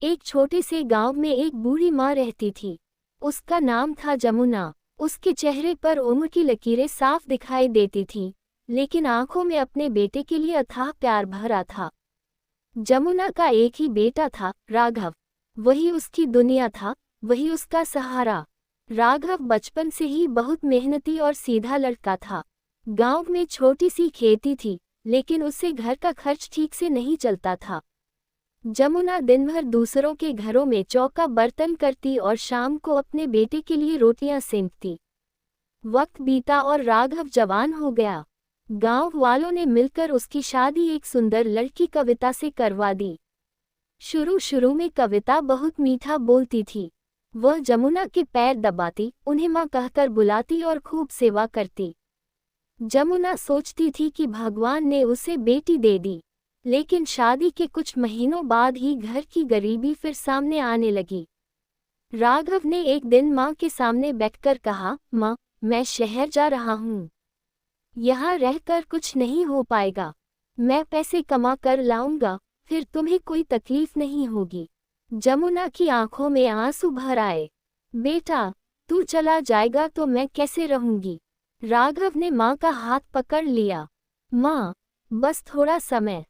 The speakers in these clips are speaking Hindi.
एक छोटे से गांव में एक बूढ़ी माँ रहती थी। उसका नाम था जमुना। उसके चेहरे पर उम्र की लकीरें साफ दिखाई देती थीं, लेकिन आंखों में अपने बेटे के लिए अथाह प्यार भरा था। जमुना का एक ही बेटा था, राघव। वही उसकी दुनिया था, वही उसका सहारा। राघव बचपन से ही बहुत मेहनती और सीधा लड़का था। गांव में छोटी सी खेती थी, लेकिन उससे घर का खर्च ठीक से नहीं चलता था। जमुना दिन भर दूसरों के घरों में चौका बर्तन करती और शाम को अपने बेटे के लिए रोटियां सेंकती। वक्त बीता और राघव जवान हो गया। गांव वालों ने मिलकर उसकी शादी एक सुंदर लड़की कविता से करवा दी। शुरू शुरू में कविता बहुत मीठा बोलती थी। वह जमुना के पैर दबाती, उन्हें माँ कहकर बुलाती और खूब सेवा करती। जमुना सोचती थी कि भगवान ने उसे बेटी दे दी, लेकिन शादी के कुछ महीनों बाद ही घर की गरीबी फिर सामने आने लगी। राघव ने एक दिन माँ के सामने बैठकर कहा, माँ, मैं शहर जा रहा हूँ। यहाँ रहकर कुछ नहीं हो पाएगा। मैं पैसे कमा कर लाऊंगा, फिर तुम्हें कोई तकलीफ नहीं होगी। जमुना की आंखों में आंसू भर आए। बेटा, तू चला जाएगा तो मैं कैसे रहूंगी? राघव ने माँ का हाथ पकड़ लिया। माँ, बस थोड़ा समय,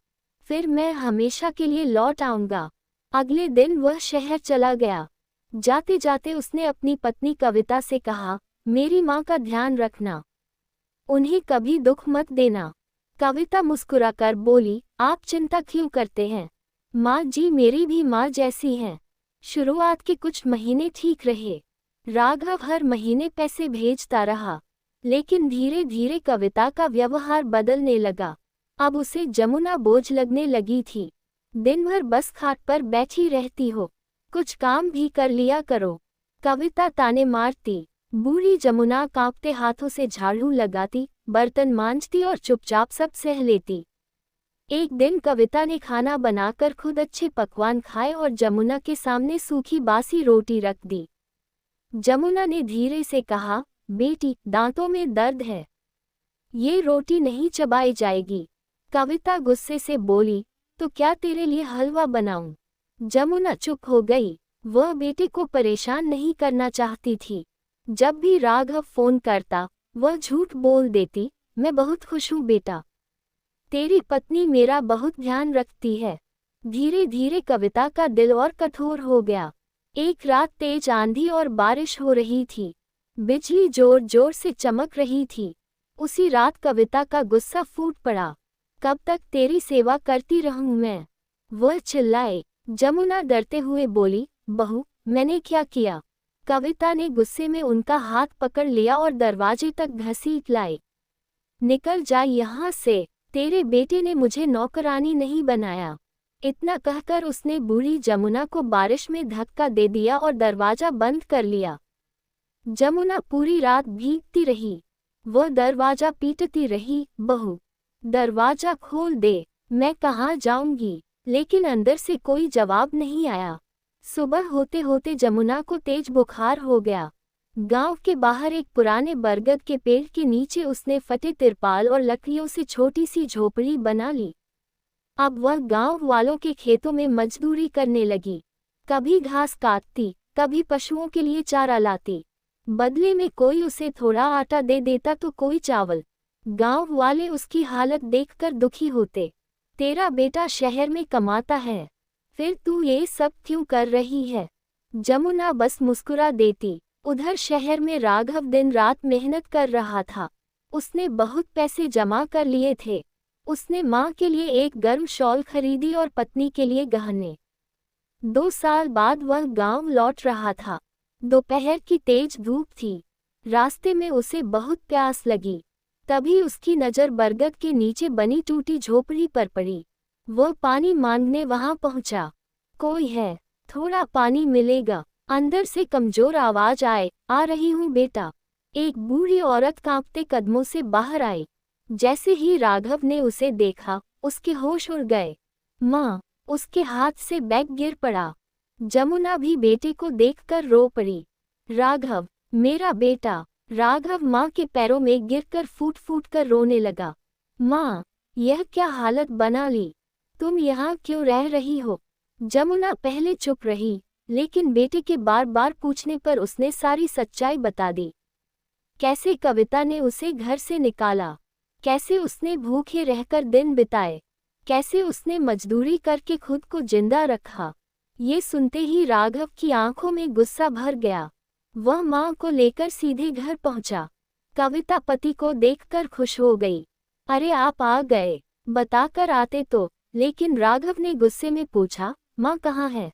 फिर मैं हमेशा के लिए लौट आऊंगा। अगले दिन वह शहर चला गया। जाते जाते उसने अपनी पत्नी कविता से कहा, मेरी माँ का ध्यान रखना, उन्हें कभी दुख मत देना। कविता मुस्कुराकर बोली, आप चिंता क्यों करते हैं? माँ जी मेरी भी माँ जैसी हैं। शुरुआत के कुछ महीने ठीक रहे। राघव हर महीने पैसे भेजता रहा, लेकिन धीरे धीरे कविता का व्यवहार बदलने लगा। अब उसे जमुना बोझ लगने लगी थी। दिन भर बस खाट पर बैठी रहती हो, कुछ काम भी कर लिया करो। कविता ताने मारती। बूढ़ी जमुना कांपते हाथों से झाड़ू लगाती, बर्तन मांजती और चुपचाप सब सह लेती। एक दिन कविता ने खाना बनाकर खुद अच्छे पकवान खाए और जमुना के सामने सूखी बासी रोटी रख दी। जमुना ने धीरे से कहा, बेटी, दांतों में दर्द है, ये रोटी नहीं चबाई जाएगी। कविता गुस्से से बोली, तो क्या तेरे लिए हलवा बनाऊं? जमुना चुप हो गई। वह बेटे को परेशान नहीं करना चाहती थी। जब भी राघव फोन करता, वह झूठ बोल देती, मैं बहुत खुश हूँ बेटा, तेरी पत्नी मेरा बहुत ध्यान रखती है। धीरे धीरे कविता का दिल और कठोर हो गया। एक रात तेज आंधी और बारिश हो रही थी। बिजली जोर जोर से चमक रही थी। उसी रात कविता का गुस्सा फूट पड़ा। कब तक तेरी सेवा करती रहूं मैं? वह चिल्लाए। जमुना डरते हुए बोली, बहू, मैंने क्या किया? कविता ने गुस्से में उनका हाथ पकड़ लिया और दरवाजे तक घसीट लाए। निकल जा यहाँ से, तेरे बेटे ने मुझे नौकरानी नहीं बनाया। इतना कहकर उसने बूढ़ी जमुना को बारिश में धक्का दे दिया और दरवाजा बंद कर लिया। जमुना पूरी रात भीगती रही। वह दरवाजा पीटती रही, बहू, दरवाजा खोल दे, मैं कहाँ जाऊंगी? लेकिन अंदर से कोई जवाब नहीं आया। सुबह होते होते जमुना को तेज बुखार हो गया। गांव के बाहर एक पुराने बरगद के पेड़ के नीचे उसने फटे तिरपाल और लकड़ियों से छोटी सी झोपड़ी बना ली। अब वह गांव वालों के खेतों में मजदूरी करने लगी। कभी घास काटती, कभी पशुओं के लिए चारा लाती। बदले में कोई उसे थोड़ा आटा दे देता तो कोई चावल। गांव वाले उसकी हालत देखकर दुखी होते। तेरा बेटा शहर में कमाता है, फिर तू ये सब क्यों कर रही है? जमुना बस मुस्कुरा देती। उधर शहर में राघव दिन रात मेहनत कर रहा था। उसने बहुत पैसे जमा कर लिए थे। उसने माँ के लिए एक गर्म शॉल खरीदी और पत्नी के लिए गहने। 2 साल बाद वह गांव लौट रहा था। दोपहर की तेज धूप थी। रास्ते में उसे बहुत प्यास लगी। तभी उसकी नज़र बरगद के नीचे बनी टूटी झोपड़ी पर पड़ी। वह पानी मांगने वहां पहुंचा। कोई है? थोड़ा पानी मिलेगा? अंदर से कमजोर आवाज आए, आ रही हूँ बेटा। एक बूढ़ी औरत कांपते कदमों से बाहर आई। जैसे ही राघव ने उसे देखा, उसके होश उड़ गए। माँ, उसके हाथ से बैग गिर पड़ा। जमुना भी बेटे को देखकर रो पड़ी। राघव, मेरा बेटा। राघव माँ के पैरों में गिरकर फूट फूट कर रोने लगा। माँ, यह क्या हालत बना ली? तुम यहाँ क्यों रह रही हो? जमुना पहले चुप रही, लेकिन बेटे के बार बार पूछने पर उसने सारी सच्चाई बता दी। कैसे कविता ने उसे घर से निकाला, कैसे उसने भूखे रहकर दिन बिताए, कैसे उसने मजदूरी करके खुद को जिंदा रखा। ये सुनते ही राघव की आंखों में गुस्सा भर गया। वह मां को लेकर सीधे घर पहुंचा। कविता पति को देखकर खुश हो गई। अरे आप आ गए, बताकर आते तो। लेकिन राघव ने गुस्से में पूछा, मां कहाँ है?